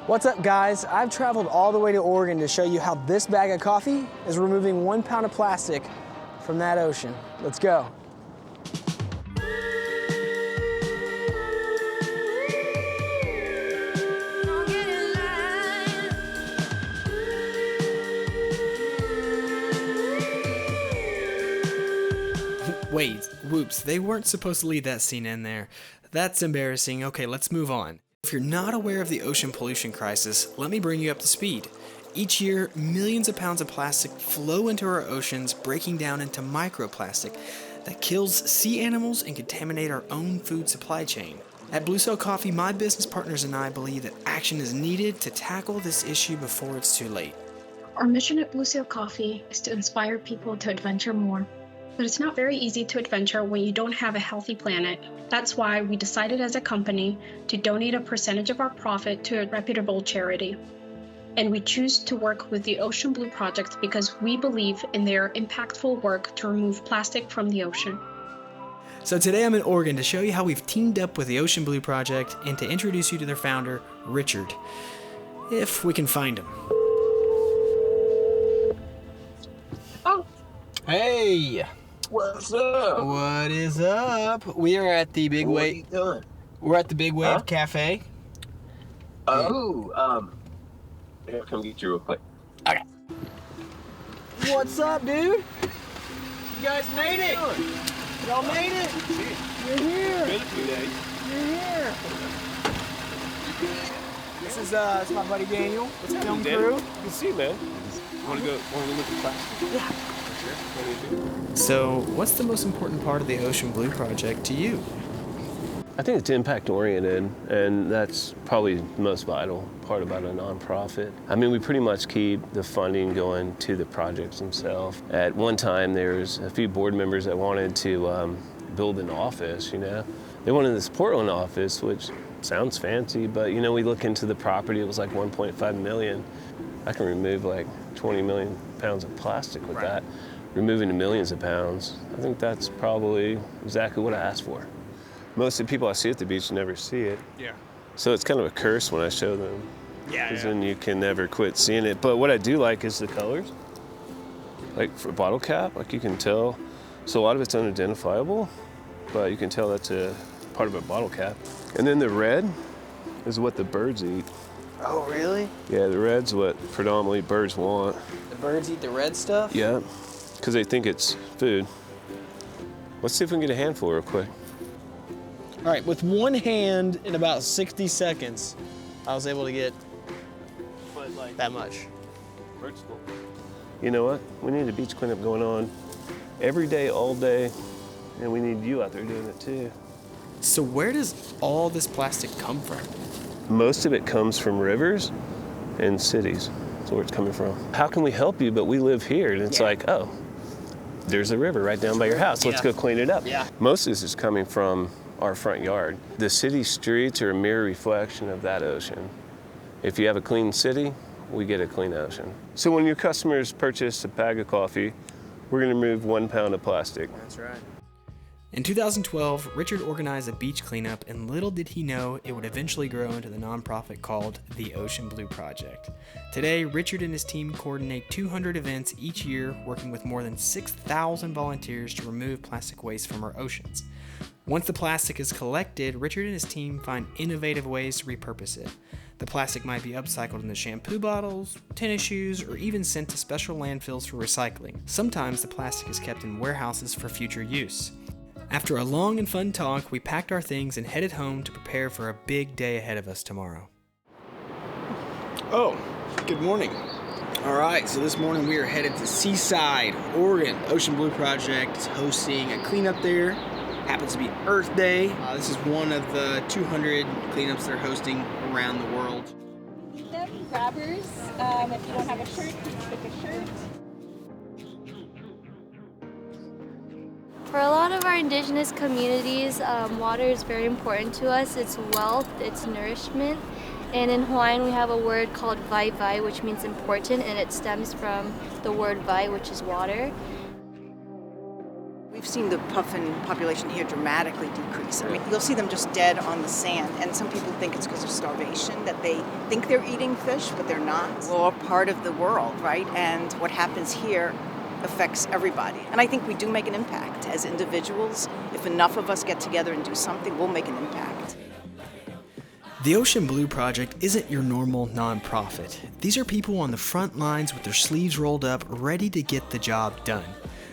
What's up, guys? I've traveled all the way to Oregon to show you how this bag of coffee is removing 1 pound of plastic from that ocean. Let's go. Wait, whoops, they weren't supposed to leave that scene in there. That's embarrassing. Okay, let's move on. If you're not aware of the ocean pollution crisis, let me bring you up to speed. Each year, millions of pounds of plastic flow into our oceans, breaking down into microplastic that kills sea animals and contaminate our own food supply chain. At Blue Sail Coffee, my business partners and I believe that action is needed to tackle this issue before it's too late. Our mission at Blue Sail Coffee is to inspire people to adventure more. But it's not very easy to adventure when you don't have a healthy planet. That's why we decided as a company to donate a percentage of our profit to a reputable charity. And we choose to work with the Ocean Blue Project because we believe in their impactful work to remove plastic from the ocean. So today I'm in Oregon to show you how we've teamed up with the Ocean Blue Project and to introduce you to their founder, Richard. If we can find him. Oh! Hey! What's up? What is up? We are at the Big What are Wave. you doing? We're at the Big Wave Huh? Cafe. Oh, here, come get you real quick. What's up, dude? You guys made it! Y'all made it! You're here! Been a few days. You're here! This is it's my buddy Daniel. It's a film Danny? crew. You can see, man. Want to look at plastic? Yeah. So, what's the most important part of the Ocean Blue Project to you? I think it's impact oriented, and that's probably the most vital part about a nonprofit. I mean, we pretty much keep the funding going to the projects themselves. At one time, there's a few board members that wanted to build an office, you know. They wanted this Portland office, which sounds fancy, but you know, we look into the property, it was like 1.5 million. I can remove like 20 million pounds of plastic with that. Removing millions of pounds, I think that's probably exactly what I asked for. Most of the people I see at the beach never see it. Yeah. So it's kind of a curse when I show them. Yeah. Because then you can never quit seeing it. But what I do like is the colors. Like for a bottle cap, like you can tell. So a lot of it's unidentifiable, but you can tell that's a part of a bottle cap. And then the red is what the birds eat. Oh, really? Yeah, the red's what predominantly birds want. The birds eat the red stuff? Yeah, because they think it's food. Let's see if we can get a handful real quick. All right, with one hand in about 60 seconds, I was able to get that much. You know what? We need a beach cleanup going on every day, all day, and we need you out there doing it too. So, where does all this plastic come from? Most of it comes from rivers and cities. That's where it's coming from. How can we help you? But we live here, and it's like, oh, there's a river right down by your house. Let's go clean it up. Yeah. Most of this is coming from our front yard. The city streets are a mirror reflection of that ocean. If you have a clean city, we get a clean ocean. So when your customers purchase a bag of coffee, we're going to remove 1 pound of plastic. That's right. In 2012, Richard organized a beach cleanup, and little did he know it would eventually grow into the nonprofit called the Ocean Blue Project. Today, Richard and his team coordinate 200 events each year, working with more than 6,000 volunteers to remove plastic waste from our oceans. Once the plastic is collected, Richard and his team find innovative ways to repurpose it. The plastic might be upcycled into shampoo bottles, tennis shoes, or even sent to special landfills for recycling. Sometimes the plastic is kept in warehouses for future use. After a long and fun talk, we packed our things and headed home to prepare for a big day ahead of us tomorrow. Oh, good morning. All right, so this morning we are headed to Seaside, Oregon. Ocean Blue Project is hosting a cleanup there. Happens to be Earth Day. This is one of the 200 cleanups they're hosting around the world. Them grabbers. If you don't have a shirt, you can pick a shirt. For a lot of our indigenous communities, water is very important to us. It's wealth, it's nourishment. And in Hawaiian, we have a word called vai vai, which means important, and it stems from the word vai, which is water. We We've seen the puffin population here dramatically decrease. I mean, you'll see them just dead on the sand, and some people think it's because of starvation, that they think they're eating fish, but they're not. We're all part of the world, right? And what happens here affects everybody. And I think we do make an impact as individuals. If enough of us get together and do something, we'll make an impact. The Ocean Blue Project isn't your normal nonprofit. These are people on the front lines with their sleeves rolled up, ready to get the job done.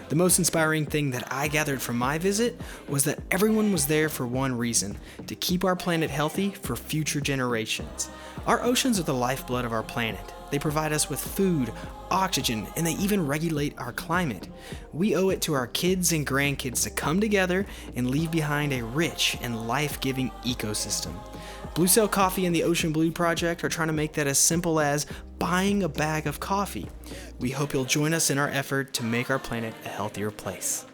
The most inspiring thing that I gathered from my visit was that everyone was there for one reason: to keep our planet healthy for future generations. Our oceans are the lifeblood of our planet. They provide us with food, oxygen, and they even regulate our climate. We owe it to our kids and grandkids to come together and leave behind a rich and life-giving ecosystem. Blue Sail Coffee and the Ocean Blue Project are trying to make that as simple as buying a bag of coffee. We hope you'll join us in our effort to make our planet a healthier place.